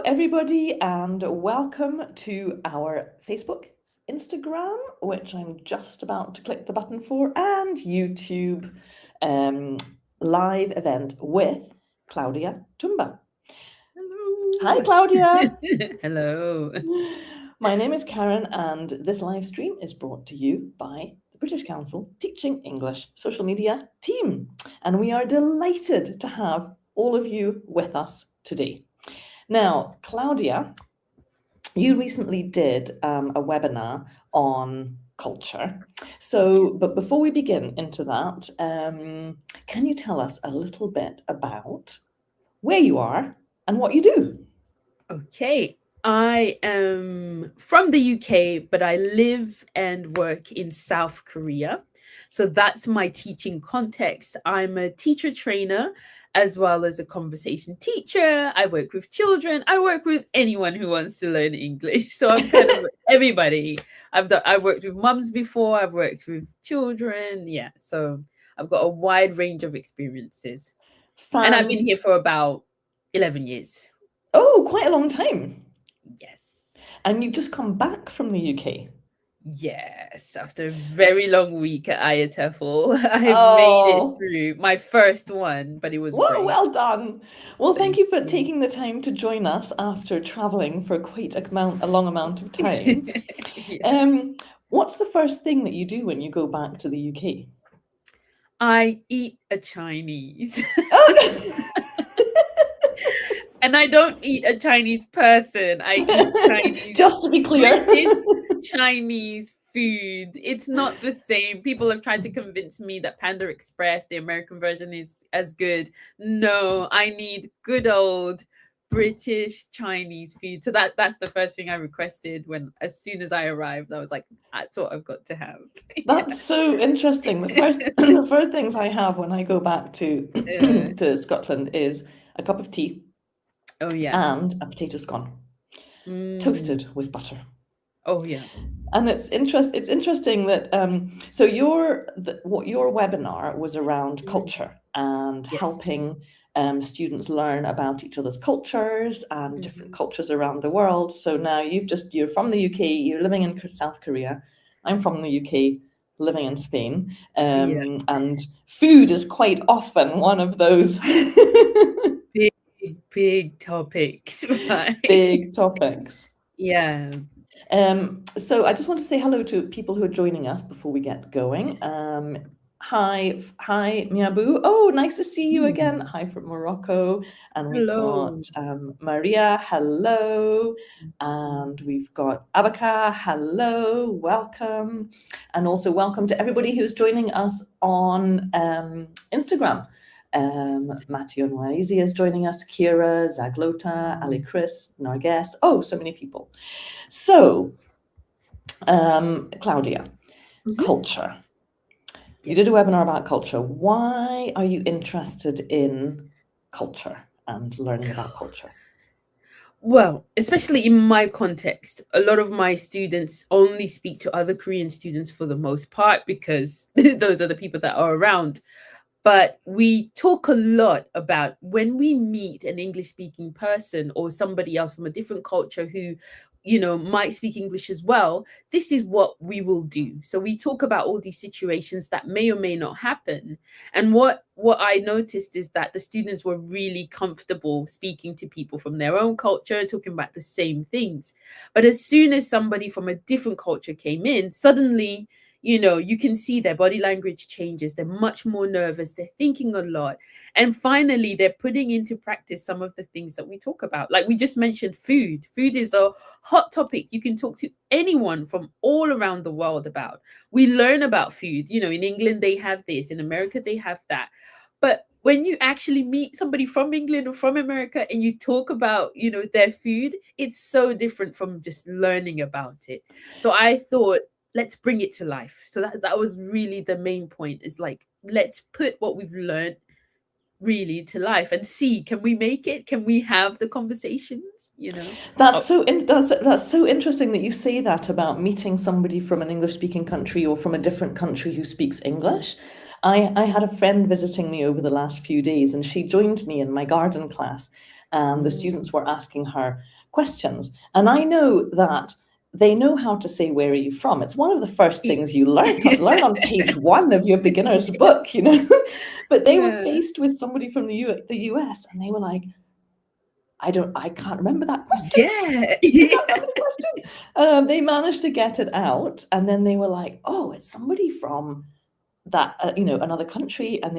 everybody, and welcome to our Facebook, Instagram, which I'm just about to click the button for, and YouTube live event with Claudia Tumba. Hello. Hi, Claudia. Hello. My name is Karen, and this live stream is brought to you by the British Council Teaching English social media team. And we are delighted to have all of you with us today. Now, Claudia, you recently did a webinar on culture. But before we begin into that, can you tell us a little bit about where you are and what you do? Okay. I am from the UK, but I live and work in South Korea. So that's my teaching context. I'm a teacher trainer as well as a conversation teacher. I work with children. I work with anyone who wants to learn English. So I'm kind of everybody. I've worked with mums before. I've worked with children. Yeah. So I've got a wide range of experiences. And I've been here for about 11 years. Oh, quite a long time. Yes. And you've just come back from the UK. Yes, after a very long week at IATEFL, I made it through my first one, but it was Whoa, great. well done. Well, thank you for taking the time to join us after traveling for quite a long amount of time. Yeah. What's the first thing that you do when you go back to the UK? I eat a Chinese. Oh, And I don't eat a Chinese person. I eat Chinese. Just to be clear. British Chinese food. It's not the same. People have tried to convince me that Panda Express, the American version, is as good. No, I need good old British Chinese food. So that's the first thing I requested as soon as I arrived. I was like, that's what I've got to have. That's so interesting. The first things I have when I go back to to Scotland is a cup of tea. Oh yeah. And a potato scone, toasted with butter. Oh yeah. And it's interesting that so your webinar was around culture and helping students learn about each other's cultures and different cultures around the world. So now you're from the UK, you're living in South Korea. I'm from the UK, living in Spain, and food is quite often one of those big topics. Right? Big topics. Yeah. So I just want to say hello to people who are joining us before we get going. Hi, Miabu. Oh, nice to see you again. Hi from Morocco. And we've got Maria. Hello. And we've got Abaka. Hello. Welcome. And also welcome to everybody who's joining us on Instagram. Matthew Nwaizi is joining us, Kira, Zaglota, Ali Chris, Narges. Oh, so many people. So, Claudia, culture. You did a webinar about culture. Why are you interested in culture and learning about culture? Well, especially in my context, a lot of my students only speak to other Korean students for the most part because those are the people that are around. But we talk a lot about when we meet an English speaking person or somebody else from a different culture who, might speak English as well, this is what we will do. So we talk about all these situations that may or may not happen. And what I noticed is that the students were really comfortable speaking to people from their own culture, talking about the same things. But as soon as somebody from a different culture came in, suddenly you can see their body language changes. They're much more nervous. They're thinking a lot. And finally, they're putting into practice some of the things that we talk about. Like we just mentioned food. Food is a hot topic you can talk to anyone from all around the world about. We learn about food. In England, they have this. In America, they have that. But when you actually meet somebody from England or from America and you talk about, their food, it's so different from just learning about it. So I thought, let's bring it to life. So that was really the main point, is like, let's put what we've learned really to life and see, can we make it? Can we have the conversations? That's so interesting that you say that about meeting somebody from an English speaking country or from a different country who speaks English. I had a friend visiting me over the last few days, and she joined me in my garden class, and the students were asking her, questions. And I know that they know how to say, where are you from? It's one of the first things you learn on page 1 of your beginner's book, you know. But they were faced with somebody from the US, and they were like, I can't remember that question. Yeah. I can't remember the question. They managed to get it out, and then they were like, oh, it's somebody from that, another country. And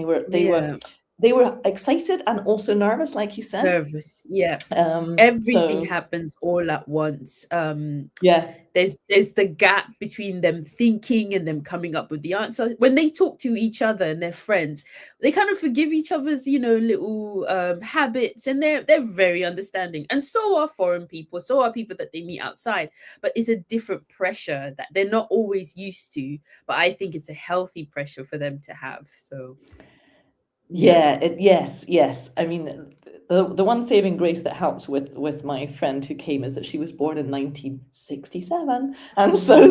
they were excited and also nervous, like you said. Nervous, yeah. Everything happens all at once. Yeah. There's the gap between them thinking and them coming up with the answer. When they talk to each other and their friends, they kind of forgive each other's, little habits, and they're very understanding. And so are foreign people, so are people that they meet outside. But it's a different pressure that they're not always used to. But I think it's a healthy pressure for them to have. So yeah, yes. I mean, the one saving grace that helps with my friend who came is that she was born in 1967, and so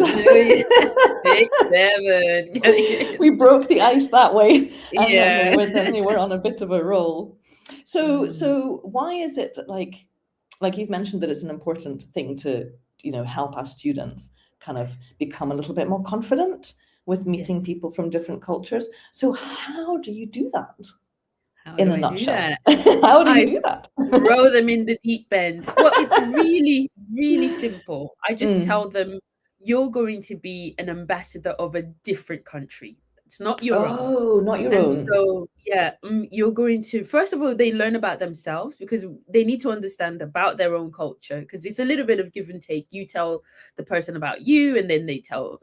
we broke the ice that way, and then they were on a bit of a roll. So why is it like you've mentioned that it's an important thing to help our students kind of become a little bit more confident with meeting people from different cultures. So how do you do that? In a nutshell, how do you do that? Throw them in the deep end. Well, it's really, really simple. I just tell them, you're going to be an ambassador of a different country. It's not your own. Oh, not your own. So, you're going to, first of all, they learn about themselves, because they need to understand about their own culture, because it's a little bit of give and take. You tell the person about you, and then they tell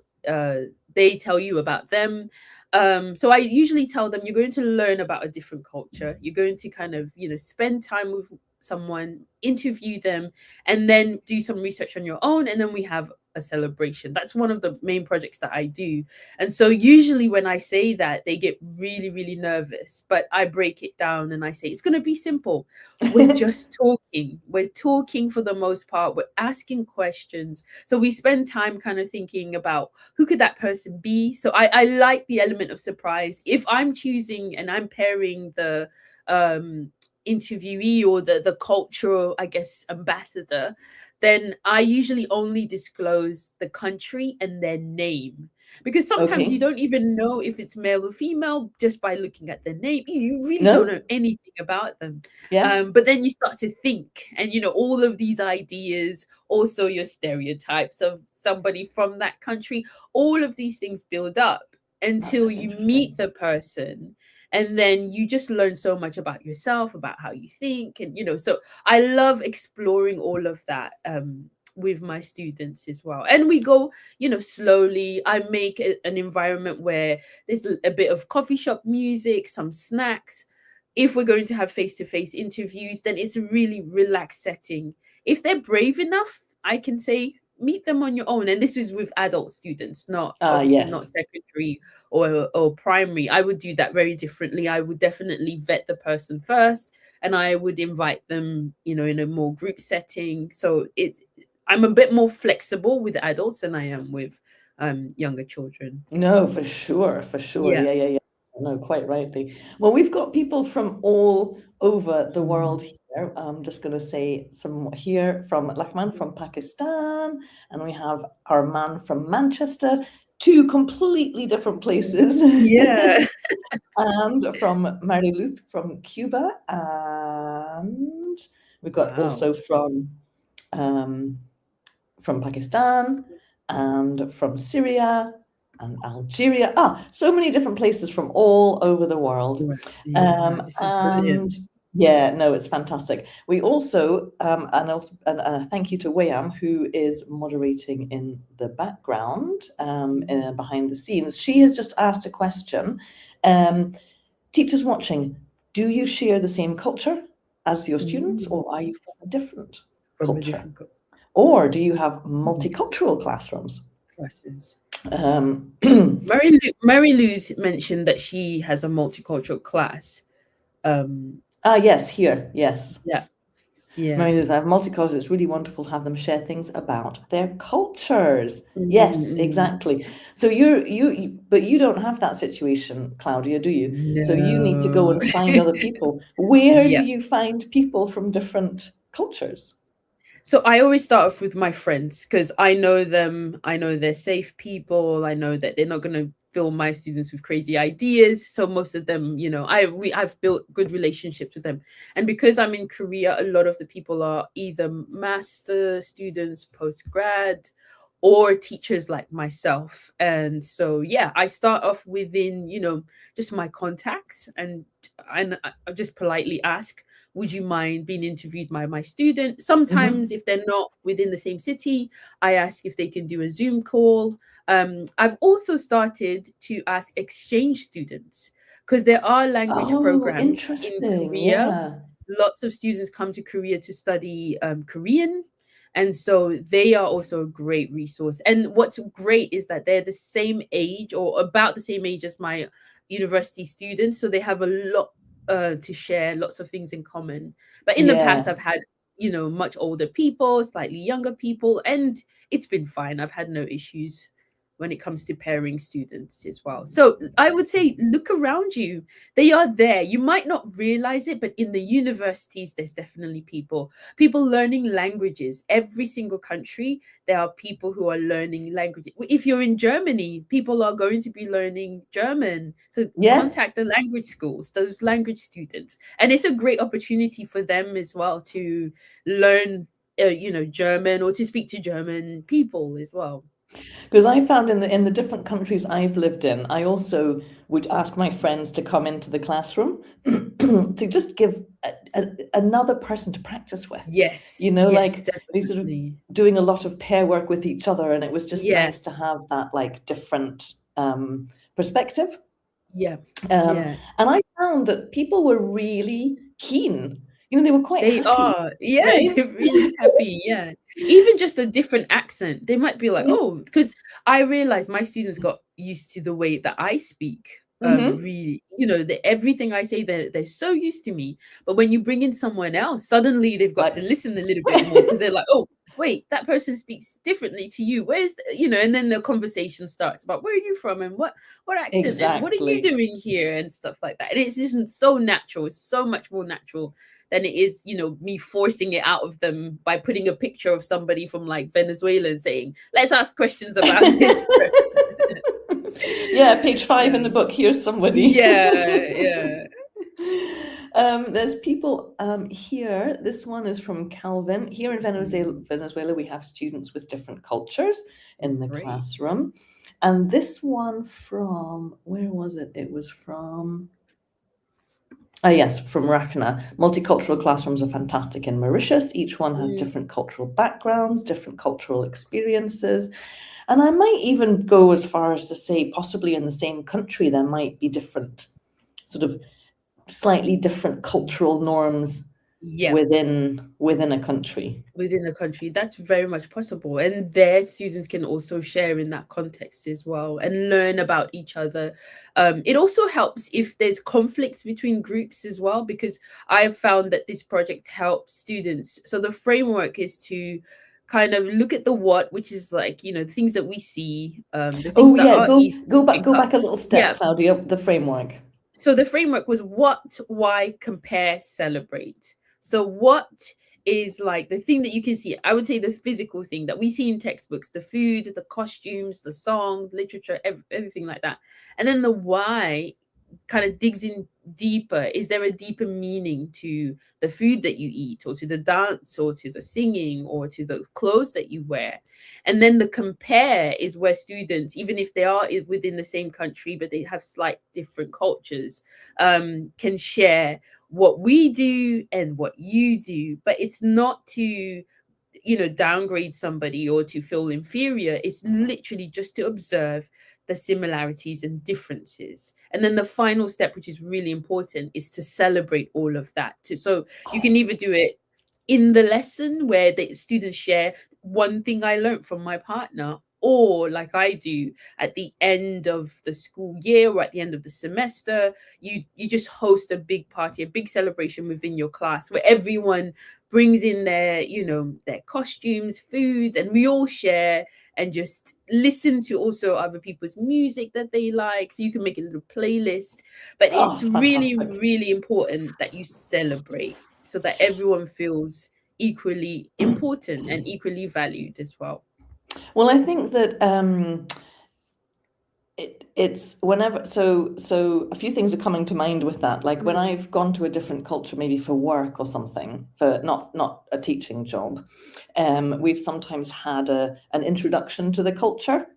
you about them. So I usually tell them, you're going to learn about a different culture. You're going to kind of, spend time with someone, interview them, and then do some research on your own. And then we have a celebration. That's one of the main projects that I do. And so usually when I say that, they get really, really nervous, but I break it down and I say, it's going to be simple. We're just talking. We're talking for the most part. We're asking questions. So we spend time kind of thinking about, who could that person be? So I like the element of surprise. If I'm choosing and I'm pairing the interviewee or the cultural, I guess, ambassador, then I usually only disclose the country and their name, because sometimes you don't even know if it's male or female just by looking at their name. You really don't know anything about them. But then you start to think, and all of these ideas, also your stereotypes of somebody from that country, all of these things build up until you meet the person. And then you just learn so much about yourself, about how you think. And, so I love exploring all of that with my students as well. And we go, slowly. I make an environment where there's a bit of coffee shop music, some snacks. If we're going to have face-to-face interviews, then it's a really relaxed setting. If they're brave enough, I can say, meet them on your own. And this is with adult students, not not secondary or primary. I would do that very differently. I would definitely vet the person first, and I would invite them, in a more group setting. So I'm a bit more flexible with adults than I am with younger children. No, for sure. Yeah. No, quite rightly. Well, we've got people from all over the world here. I'm just going to say some here from Lakman from Pakistan, and we have our man from Manchester, 2 completely different places. Yeah. And from Mariluth from Cuba, and we've got also from Pakistan and from Syria and Algeria. So many different places from all over the world. It's fantastic. We also and thank you to Wayam, who is moderating in the background, behind the scenes. She has just asked a question. Teachers watching, do you share the same culture as your students, or are you from a different culture? Or do you have multicultural classrooms? Classes. Mary Lou's mentioned that she has a multicultural class. Yes, here, yes. Yeah. Mary Lou's, I have multicultural. It's really wonderful to have them share things about their cultures. Yes, exactly. So but you don't have that situation, Claudia, do you? No. So you need to go and find other people. Where do you find people from different cultures? So I always start off with my friends because I know them. I know they're safe people. I know that they're not going to fill my students with crazy ideas. So most of them, I've built good relationships with them. And because I'm in Korea, a lot of the people are either master students, post grad, or teachers like myself. And so yeah, I start off within, just my contacts, and I just politely ask, would you mind being interviewed by my student? Sometimes, Hmm. if they're not within the same city, I ask if they can do a Zoom call. I've also started to ask exchange students because there are language Oh, programs in interesting. Korea. Yeah. Lots of students come to Korea to study Korean. And so they are also a great resource. And what's great is that they're the same age or about the same age as my university students. So they have a lot to share, lots of things in common. But in the past, Yeah. I've had, much older people, slightly younger people, and it's been fine. I've had no issues when it comes to pairing students as well. So I would say look around you. They are there. You might not realize it, but in the universities, there's definitely people learning languages. Every single country, there are people who are learning languages. If you're in Germany, people are going to be learning German. So Yeah. contact the language schools, those language students. And it's a great opportunity for them as well to learn, German, or to speak to German people as well. Because I found in the different countries I've lived in, I also would ask my friends to come into the classroom to just give another person to practice with. Yes, yes, Like they sort of definitely. doing a lot of pair work with each other, and it was just Yeah, nice to have that like different perspective. yeah, Um, yeah. and I found that people were really keen. They were quite They happy, are. Yeah, right? they're really happy, yeah. Even just a different accent, they might be like, Mm-hmm. "Oh," because I realized my students got used to the way that I speak. Mm-hmm. Really, everything I say, they're so used to me. But when you bring in someone else, suddenly they've got to Like, listen a little bit more because they're like, "Oh, wait, that person speaks differently to you. And then the conversation starts about where are you from and what accent and what are you exactly. doing here and stuff like that. And it's just so natural. It's so much more natural than it is, me forcing it out of them by putting a picture of somebody from like Venezuela and saying, let's ask questions about this person. Yeah, page 5 in Yeah. the book. Here's somebody. Yeah, yeah. There's people here. This one is from Calvin. Here in Venezuela, we have students with different cultures in the Great. classroom. And this one from, where was it? It was from, yes, from Rakna. Multicultural classrooms are fantastic in Mauritius. Each one has Mm, different cultural backgrounds, different cultural experiences. And I might even go as far as to say, possibly in the same country, there might be different, sort of slightly different cultural norms yeah. within a country. Within the country, that's very much possible, and their students can also share in that context as well and learn about each other. It also helps if there's conflicts between groups as well, because I've found that this project helps students. So the framework is to kind of look at the what, which is like, things that we see, the things Oh that yeah, are go easy to go back pick go up. back a little Yeah. step, Claudia. The framework. So the framework was what, why, compare, celebrate. So what is like the thing that you can see? I would say the physical thing that we see in textbooks, the food, the costumes, the song, literature, everything like that. And then the why kind of digs in deeper. Is there a deeper meaning to the food that you eat, or to the dance, or to the singing, or to the clothes that you wear? And then the compare is where students, even if they are within the same country but they have slight different cultures, can share what we do and what you do. But it's not to downgrade somebody or to feel inferior. It's literally just to observe the similarities and differences. And then the final step, which is really important, is to celebrate all of that too. So you can either do it in the lesson where the students share one thing I learned from my partner, or like I do at the end of the school year or at the end of the semester, you just host a big party, a big celebration within your class where everyone brings in their costumes, foods, and we all share and just listen to also other people's music that they like. So you can make a little playlist. But Oh, it's it's really, fantastic. really important that you celebrate so that everyone feels equally important and equally valued as well. Well, I think that it's whenever, so a few things are coming to mind with that. Like when I've gone to a different culture, maybe for work or something, for not a teaching job, we've sometimes had an introduction to the culture,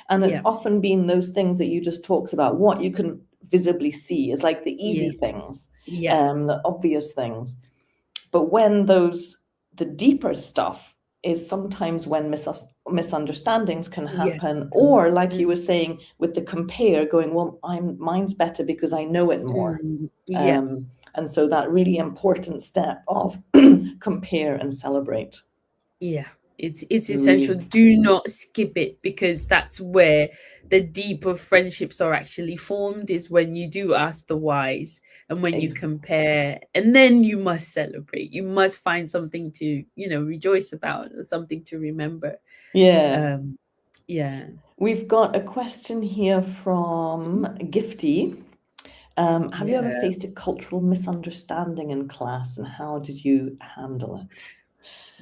and it's often been those things that you just talked about. What you can visibly see is like the easy things, the obvious things. But when the deeper stuff is sometimes when misunderstandings can happen, or like you were saying with the compare, going, well, mine's better because I know it more. And so that really important step of compare and celebrate. Yeah, it's essential. Do not skip it, because that's where the deeper friendships are actually formed, is when you do ask the whys and when you compare, and then you must celebrate. You must find something to, rejoice about, or something to remember. Yeah. Yeah. We've got a question here from Gifty. Have you ever faced a cultural misunderstanding in class, and how did you handle it?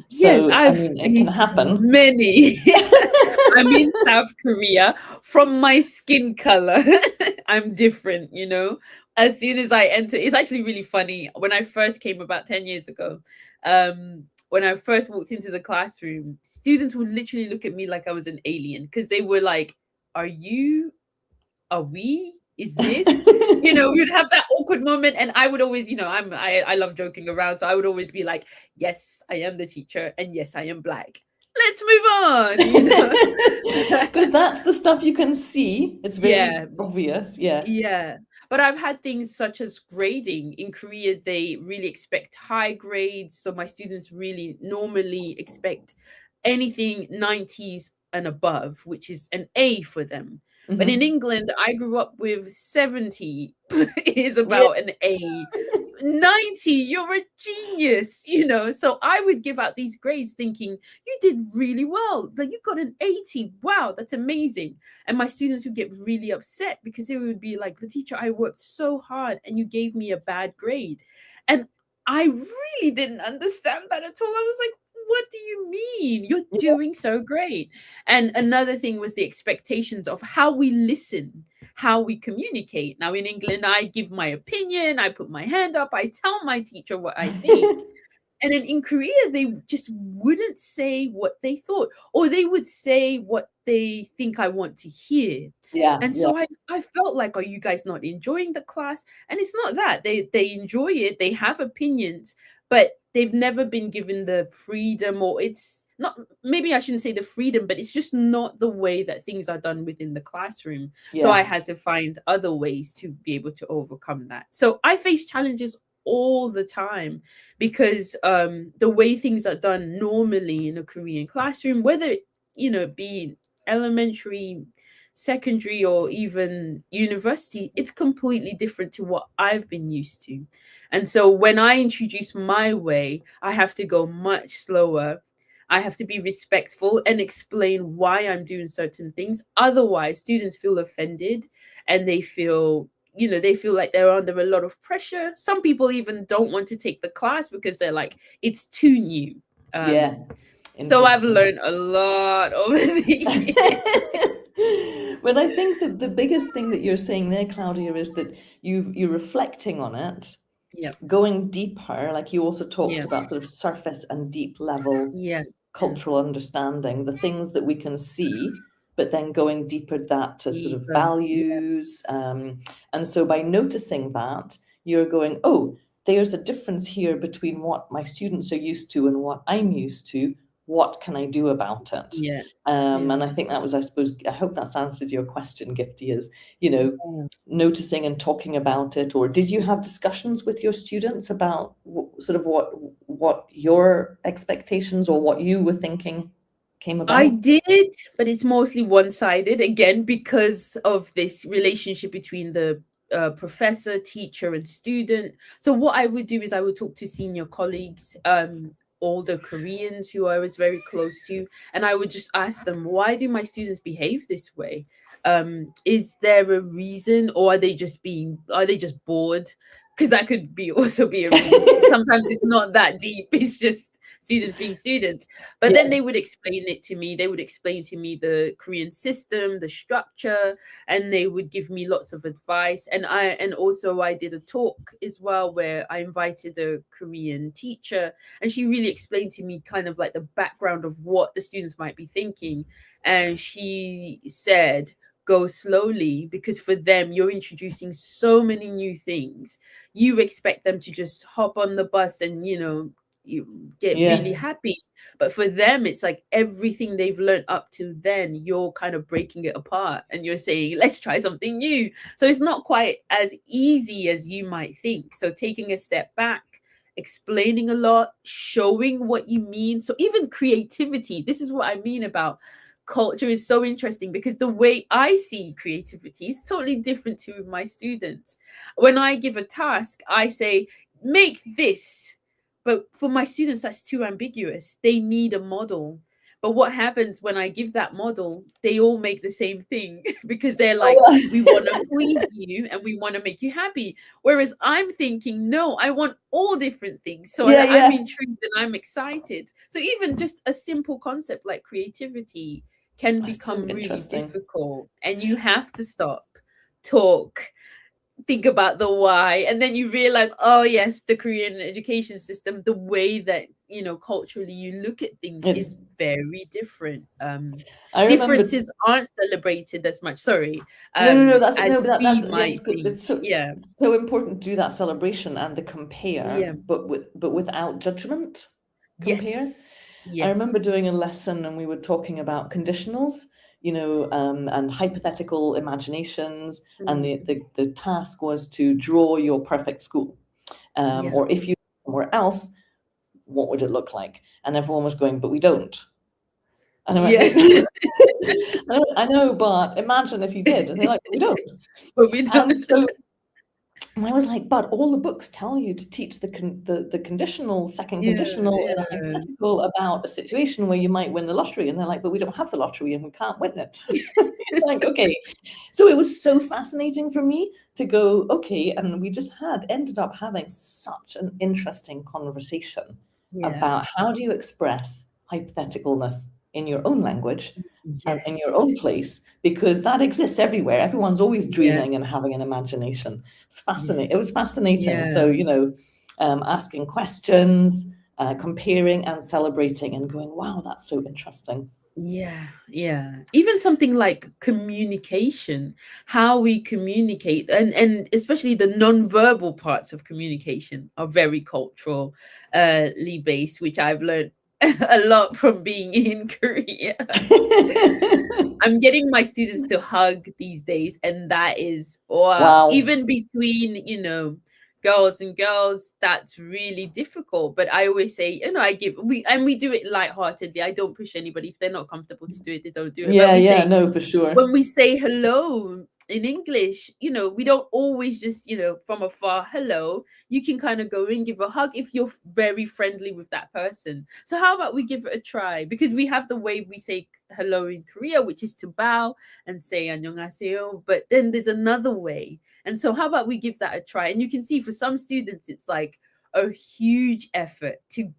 Yes, I've it can happen. Many. I'm in South Korea. From my skin color, I'm different, As soon as I enter, it's actually really funny. When I first came about 10 years ago, when I first walked into the classroom, students would literally look at me like I was an alien, because they were like, are we? Is this? We'd have that awkward moment, and I would always, I love joking around, so I would always be like, yes, I am the teacher, and yes, I am Black. Let's move on, because that's the stuff you can see. It's very obvious. Yeah. But I've had things such as grading. In Korea, they really expect high grades, so my students really normally expect anything 90s and above, which is an A for them. But in England, I grew up with 70 is about an A. 90, you're a genius, So I would give out these grades thinking, you did really well. Like, you got an 80. Wow, that's amazing. And my students would get really upset, because it would be like, the teacher, I worked so hard and you gave me a bad grade. And I really didn't understand that at all. I was like, what do you mean? You're doing so great. And another thing was the expectations of how we listen, how we communicate. Now in England, I give my opinion, I put my hand up, I tell my teacher what I think. And then in Korea, they just wouldn't say what they thought, or they would say what they think I want to hear. And so I felt like, are you guys not enjoying the class? And it's not that. They enjoy it, they have opinions, but they've never been given the freedom, or it's not, maybe I shouldn't say the freedom, but it's just not the way that things are done within the classroom. So I had to find other ways to be able to overcome that. So I face challenges all the time, because the way things are done normally in a Korean classroom, whether be elementary, secondary, or even university, it's completely different to what I've been used to. And so when I introduce my way, I have to go much slower. I have to be respectful and explain why I'm doing certain things. Otherwise, students feel offended, and they feel like they're under a lot of pressure. Some people even don't want to take the class because they're like, it's too new. So I've learned a lot over the years. But I think that the biggest thing that you're saying there, Claudia, is that you're reflecting on it, going deeper. Like you also talked about sort of surface and deep level cultural understanding, the things that we can see, but then going deeper that to sort of values. And so by noticing that, you're going, oh, there's a difference here between what my students are used to and what I'm used to. What can I do about it? And I think that was, I suppose, I hope that's answered your question, Gifty, is, noticing and talking about it. Or did you have discussions with your students about sort of what your expectations or what you were thinking came about? I did, but it's mostly one-sided, again, because of this relationship between the professor, teacher, and student. So what I would do is I would talk to senior colleagues, older Koreans who I was very close to, and I would just ask them, why do my students behave this way? Is there a reason, or are they just bored? Because that could also be a reason. Sometimes it's not that deep, it's just students being students. But Yeah. then they would explain it to me. They would explain to me the Korean system, the structure, and they would give me lots of advice. And also I did a talk as well where I invited a Korean teacher, and she really explained to me kind of like the background of what the students might be thinking. And she said, go slowly, because for them, you're introducing so many new things. You expect them to just hop on the bus and, you get really Yeah. happy. But for them, it's like everything they've learned up to then, you're kind of breaking it apart and you're saying, let's try something new. So it's not quite as easy as you might think. So taking a step back, explaining a lot, showing what you mean. So even creativity, this is what I mean about culture is so interesting, because the way I see creativity is totally different to my students. When I give a task, I say, make this. But for my students, that's too ambiguous. They need a model. But what happens when I give that model? They all make the same thing because they're like, we want to please you and we want to make you happy. Whereas I'm thinking, no, I want all different things. So I'm intrigued and I'm excited. So even just a simple concept like creativity can That's so become really interesting. difficult, and you have to stop, talk, think about the why, and then you realize, oh yes, the Korean education system, the way that culturally you look at things is very different. I remember Differences aren't celebrated as much, sorry, no, that's as that's we might good. think. It's so Yeah, so important to do that celebration and the compare, yeah, but without judgment. Compare. yes, I yes. remember doing a lesson and we were talking about conditionals, and hypothetical imaginations, and Mm, the task was to draw your perfect school, yeah, or if you somewhere else, what would it look like? And everyone was going, but we don't. And I went, yeah. I know, but imagine if you did. And they're like, we don't. But we don't. And so and I was like, but all the books tell you to teach the conditional, second Yeah, conditional in a yeah. hypothetical about a situation where you might win the lottery. And they're like, but we don't have the lottery and we can't win it. It's like, okay. So it was so fascinating for me to go, okay. And we just ended up having such an interesting conversation about how do you express hypotheticalness in your own language and in your own Yes. place, because that exists everywhere. Everyone's always Yeah, dreaming and having an imagination. It's yeah, fascinating. It was fascinating. So, yeah. asking questions, comparing and celebrating and going, wow, that's so interesting. Yeah, yeah. Even something like communication, how we communicate, and especially the non-verbal parts of communication are very culturally based, which I've learned a lot from being in Korea. I'm getting my students to hug these days, and that is, or Wow. even between, girls and girls, that's really difficult. But I always say, we do it lightheartedly. I don't push anybody. If they're not comfortable to do it, they don't do it. But Yeah, we yeah, say, no, for sure. when we say hello in English, we don't always just, from afar, hello. You can kind of go and give a hug if you're very friendly with that person. So how about we give it a try? Because we have the way we say hello in Korea, which is to bow and say 안녕하세요. But then there's another way. And so how about we give that a try? And you can see for some students, it's like a huge effort to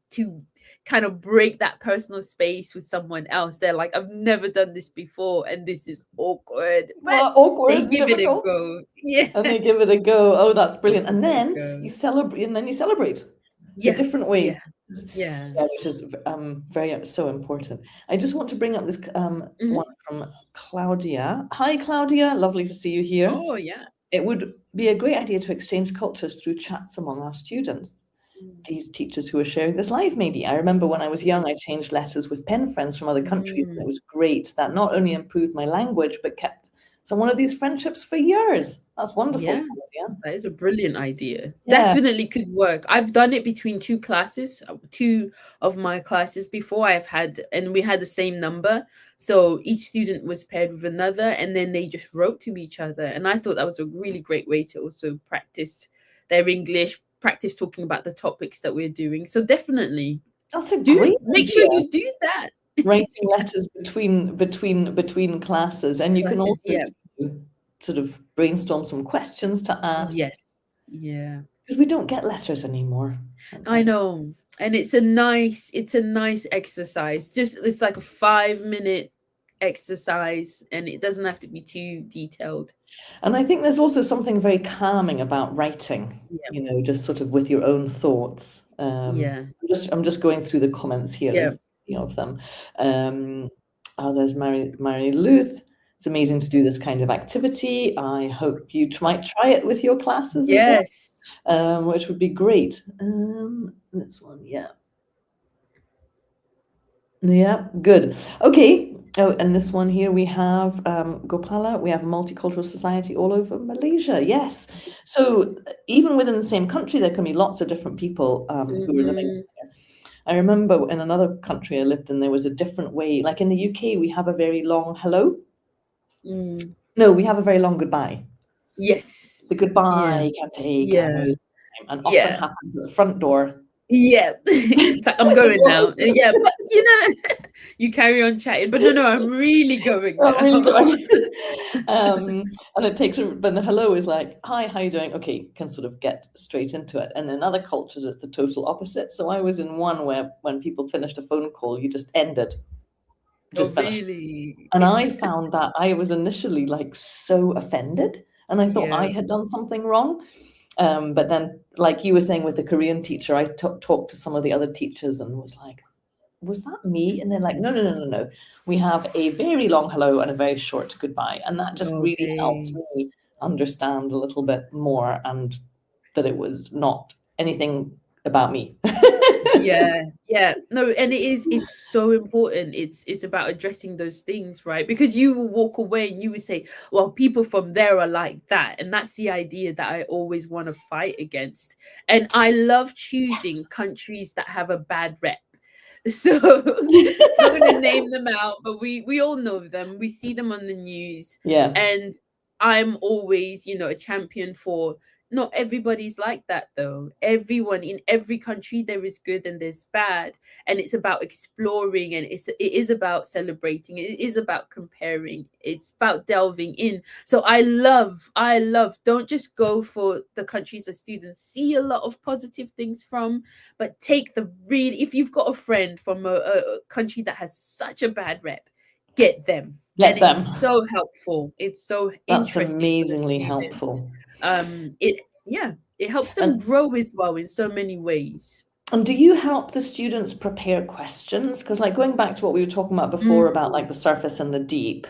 kind of break that personal space with someone else. They're like, I've never done this before and this is awkward. But they Awkward, give it a difficult. go. Yeah. And they give it a go. Oh, that's brilliant. And There you then go. you celebrate. So Yeah. different ways. Yeah. Yeah. Yeah, which is so important. I just want to bring up this Mhm. one from Claudia. Hi, Claudia. Lovely to see you here. Oh, yeah. It would be a great idea to exchange cultures through chats among our students. These teachers who are sharing this live, maybe. I remember when I was young, I changed letters with pen friends from other countries, and it was great. That not only improved my language, but kept some one of these friendships for years. That's wonderful, Yeah. Claudia. That is a brilliant idea. Yeah. Definitely could work. I've done it between two classes, two of my classes before and we had the same number. So each student was paired with another, and then they just wrote to each other. And I thought that was a really great way to also practice their English, practice talking about the topics that we're doing. So definitely That's a great make sure idea. you do that. Writing letters between classes, and you can Classes, also sort of brainstorm some questions to ask. yes. Yeah. Because we don't get letters anymore. I know. And it's a nice exercise. Just it's like a 5-minute exercise, and it doesn't have to be too detailed. And I think there's also something very calming about writing, Yeah. just sort of with your own thoughts. Yeah. I'm just going through the comments here. Yeah. There's of them. There's Mary Luth. It's amazing to do this kind of activity. I hope you might try it with your classes as well, Yes. which would be great. This one, yeah. Yeah, good. Okay. Oh, and this one here we have Gopala. We have a multicultural society all over Malaysia. Yes. So even within the same country, there can be lots of different people who are living there. I remember in another country I lived in, there was a different way. Like in the UK, we have a very long hello. No, we have a very long goodbye. Yes. The goodbye can take a very long time and often happens at the front door. Yeah. It's like, I'm going now. Yeah, but you carry on chatting. But no, I'm really going now. I'm really going. And it takes, but the hello is like, hi, how you doing? Okay, can sort of get straight into it. And in other cultures, it's the total opposite. So I was in one where when people finished a phone call, you just ended. Just finished. Really? And I found that I was initially like so offended, and I thought I Yeah. had done something wrong. But then, like you were saying with the Korean teacher, I talked to some of the other teachers and was like, was that me? And they're like, no. We have a very long hello and a very short goodbye. And that just really helped me understand a little bit more, and that it was not anything about me. Yeah. No, and it's so important. It's about addressing those things, right? Because you will walk away and you will say, well, people from there are like that. And that's the idea that I always want to fight against. And I love choosing countries that have a bad rep. So not going to name them out, but we all know them. We see them on the news. Yeah. And I'm always, a champion for not everybody's like that though. Everyone in every country, there is good and there's bad. And it's about exploring, and it is about celebrating. It is about comparing. It's about delving in. So I love, don't just go for the countries that students see a lot of positive things from, but take the really, if you've got a friend from a country that has such a bad rep, get them. It's so helpful. It's so That's interesting. amazingly helpful. It helps them grow as well in so many ways. And do you help the students prepare questions? Because like going back to what we were talking about before about like the surface and the deep,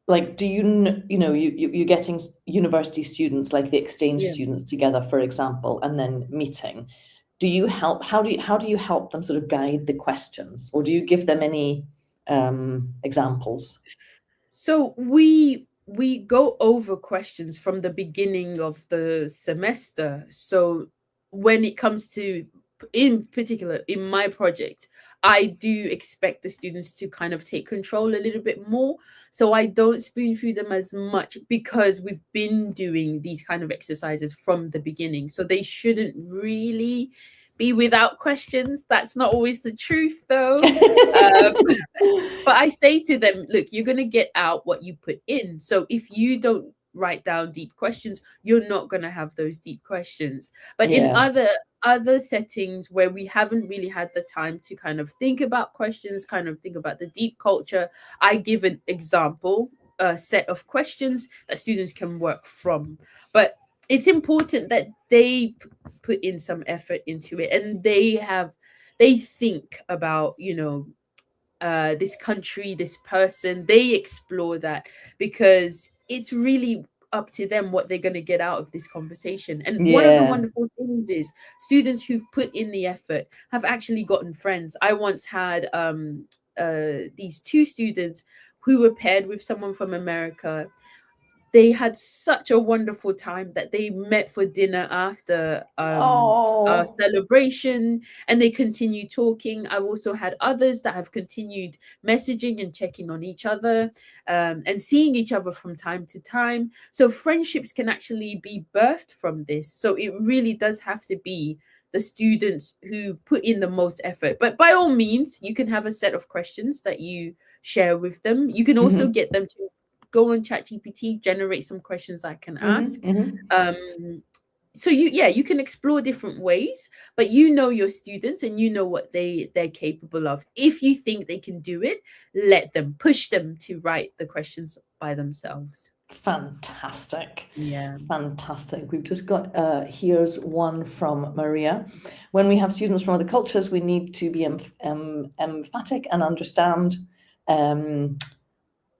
like do you're getting university students, like the exchange students together, for example, and then meeting. Do you help? How do you help them sort of guide the questions, or do you give them any examples? So we go over questions from the beginning of the semester. So when it comes to, in particular, in my project, I do expect the students to kind of take control a little bit more. So I don't spoon feed them as much, because we've been doing these kind of exercises from the beginning. So they shouldn't really be without questions. That's not always the truth though. But I say to them, look, you're going to get out what you put in. So if you don't write down deep questions, you're not going to have those deep questions. But in other settings where we haven't really had the time to kind of think about questions, kind of think about the deep culture, I give an example, a set of questions that students can work from. But it's important that they put in some effort into it, and they think about, this country, this person, they explore that, because it's really up to them what they're going to get out of this conversation. And one of the wonderful things is students who've put in the effort have actually gotten friends. I once had these two students who were paired with someone from America. They had such a wonderful time that they met for dinner after our celebration, and they continued talking. I've also had others that have continued messaging and checking on each other, and seeing each other from time to time. So friendships can actually be birthed from this. So it really does have to be the students who put in the most effort. But by all means, you can have a set of questions that you share with them. You can also get them to go on ChatGPT, generate some questions I can ask. so you can explore different ways, but you know your students and you know what they're capable of. If you think they can do it, let them, push them to write the questions by themselves. Fantastic. Yeah. Fantastic. We've just got, here's one from Maria. When we have students from other cultures, we need to be emphatic and understand that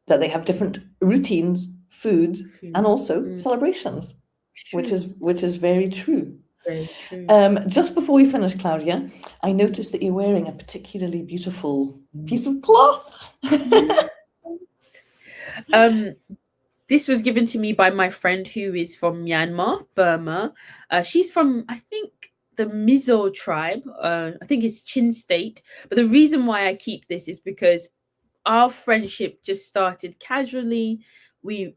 they have different routines, foods, and also celebrations, which is very true. Very true. Just before we finish, Claudia, I noticed that you're wearing a particularly beautiful piece of cloth. This was given to me by my friend who is from Myanmar, Burma. She's from, I think, the Mizo tribe. I think it's Chin State. But the reason why I keep this is because our friendship just started casually.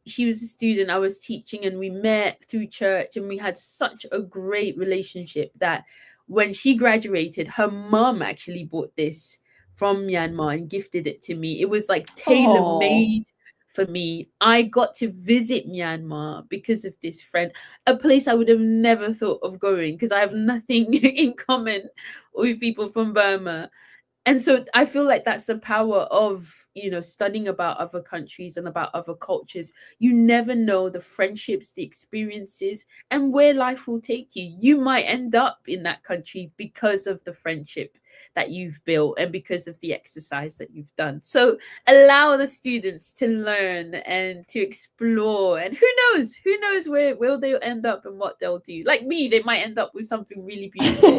She was a student, I was teaching, and we met through church, and we had such a great relationship that when she graduated, her mom actually bought this from Myanmar and gifted it to me. It was like tailor-made for me. I got to visit Myanmar because of this friend, a place I would have never thought of going because I have nothing in common with people from Burma. And so I feel like that's the power of, studying about other countries and about other cultures. You never know the friendships, the experiences, and where life will take you. You might end up in that country because of the friendship that you've built and because of the exercise that you've done. So allow the students to learn and to explore. And who knows where will they end up and what they'll do. Like me, they might end up with something really beautiful.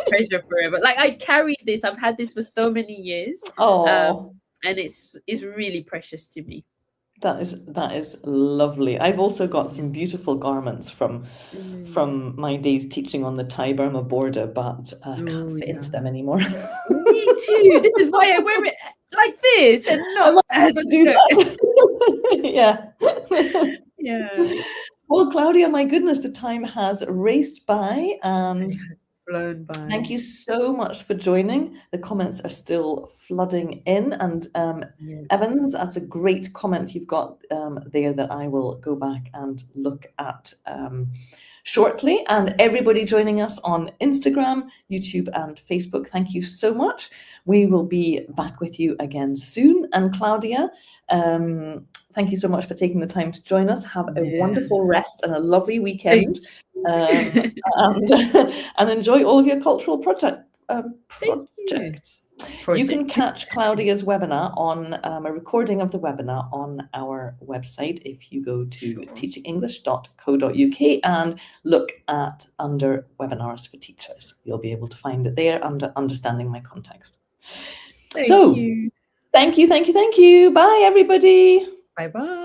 Treasure forever. Like I carried this. I've had this for so many years. And it's really precious to me. That is lovely. I've also got some beautiful garments from my days teaching on the Thai-Burma border, but I can't fit into them anymore. Me too. This is why I wear it like this and not as a do that. Yeah. Well, Claudia, my goodness, the time has raced by, and flown by. Thank you so much for joining. The comments are still flooding in, and Evans, that's a great comment you've got there that I will go back and look at shortly. And everybody joining us on Instagram, YouTube, and Facebook, thank you so much. We will be back with you again soon. And Claudia, thank you so much for taking the time to join us. Have a wonderful rest and a lovely weekend. And enjoy all of your cultural projects. You can catch Claudia's webinar on a recording of the webinar on our website if you go to teachingenglish.co.uk and look at under webinars for teachers. You'll be able to find it there under understanding my context. Thank you. Bye, everybody. Bye-bye.